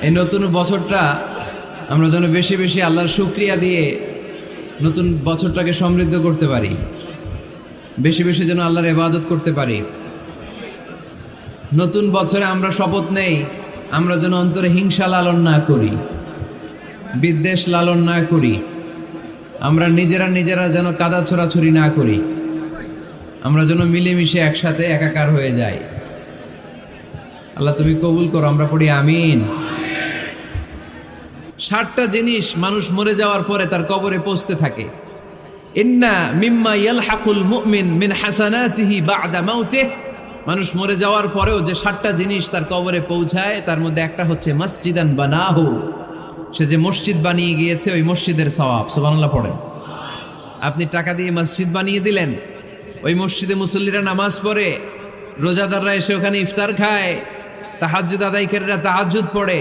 এই নতুন বছরটা আমরা যেন বেশি বেশি আল্লাহর শুকরিয়া দিয়ে নতুন বছরটাকে সমৃদ্ধ করতে পারি, বেশি বেশি যেন আল্লাহর ইবাদত করতে পারি। নতুন বছরে আমরা শপথ নেই আমরা যেন অন্তরে হিংসা লালন না করি, বিদ্বেষ লালন না করি, আমরা নিজেরা যেন কাদা ছোড়াছুরি না করি, আমরা যেন মিলেমিশে একসাথে একাকার হয়ে যাই। আল্লাহ তুমি কবুল করো, আমরা পড়ি আমিন। 60টা জিনিস মানুষ মরে যাওয়ার পরে তার কবরে পৌঁছতে থাকে। ইন্না মিম্মা ইয়ালহাকুল মুমিন মিন হাসানাতিহি বা'দা মাউতিহি, মানুষ মরে যাওয়ার পরেও যে 60টা জিনিস তার কবরে পৌঁছায় তার মধ্যে একটা হচ্ছে মসজিদান বানাহু, সে যে মসজিদ বানিয়ে গিয়েছে ওই মসজিদের সওয়াব। সুবহানাল্লাহ পড়েন। আপনি টাকা দিয়ে মসজিদ বানিয়ে দিলেন, ওই মসজিদে মুসল্লিরা নামাজ পড়ে, রোজাদাররা এসে ওখানে ইফতার খায়, তাহাজ্জুদ আদায়কারীরা তাহাজ্জুদ পড়ে।